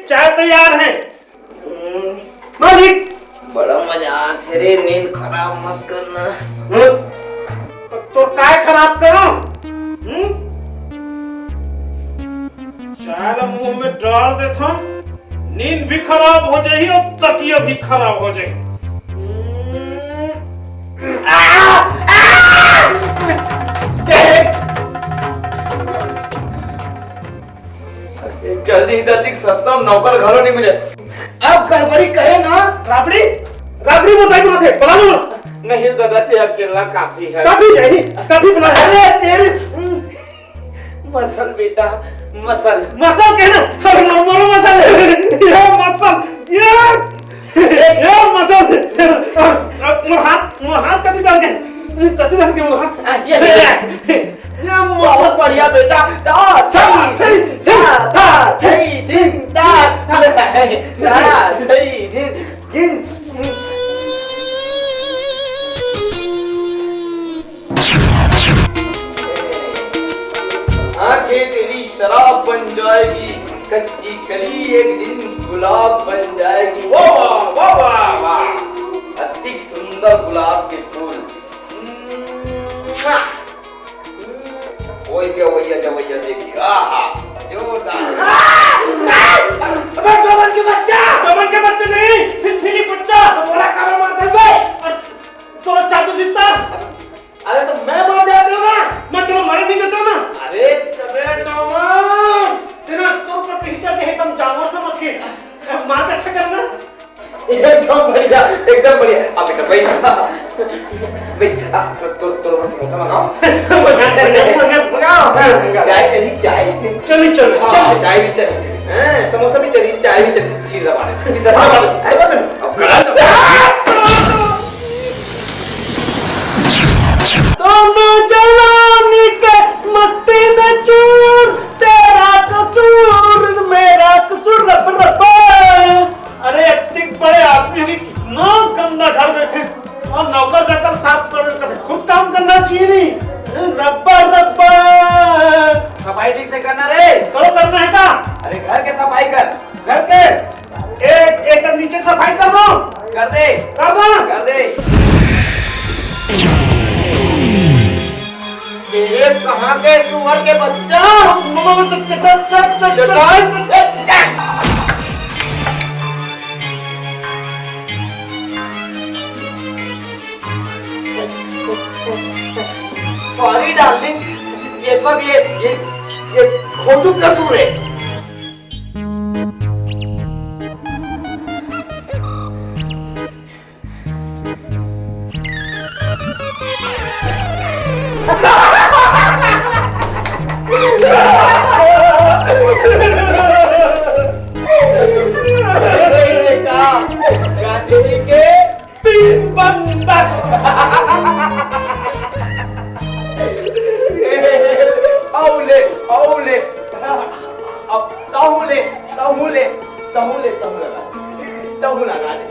चाय तैयार है। मालिक बड़ा मजा आथे रे, नींद खराब मत करना। तो काय खराब करो? चाय मुंह में डाल देता, नींद भी खराब हो जाएगी और तकिया भी खराब हो जाएगी। जल्दी इधर तक सस्ता नौकर घरों नहीं मिले। अब गड़बड़ी करे ना। राबड़ी राबड़ी बताई माथे बना लो। नहीं जरूरत है, अकेला काफी है। काफी नहीं, काफी बना। अरे तेरे मसल बेटा, मसल मसल कहना, अरे मरो मसल, ये मसल, ये मसल। मोर हाथ कति डाल के मोर हाथ। ये बहुत बढ़िया बेटा। आंखें तेरी शराब बन जाएगी, कच्ची कली एक दिन गुलाब बन जाएगी। वाह वाह वाह वाह, अति सुंदर गुलाब के फूल। ओए जवैया जवैया देखिए, आहा जोरदार। अबे डोमन के बच्चा नहीं, फिर बच्चा तुम्हारा काबर मारता है तो चातु जीतता। अरे तो मैं मार देता हूँ ना, मैं तेरा मर नहीं देता ना। अरे तबे डोमन तेरा तो प्रतिष्ठा के एकदम जानवर समझ के मार अच्छा करना। एकदम बढ़िया, एकदम बढ़िया। अब बेटा भाई तो समोसा मंगाओ। चाय चली, चाय चली चाय भी चली, समोसा भी चली, चाय भी चली। सीधा मारे अब करा जवानी के मस्ती में चूर, तेरा कसूर मेरा कसूर। रब रब। अरे एक्टिंग बड़े आदमी होगी, कितना गंदा घर बैठे और नौकर जाकर साफ कर खुद काम करना चाहिए नहीं। रब्बा रब्बा, सफाई ठीक से करना रे। करो करना है का? अरे घर के सफाई कर, घर के एक नीचे सफाई कर दो। कर दे कर दो कर दे। ये कहाँ के सुअर के बच्चा? सॉरी डार्लिंग, ये सब ये खोटू कसूर है। गांधी के 3 बंदर। औले औले अब तहुले तहुले तहुले तहु लगा दे।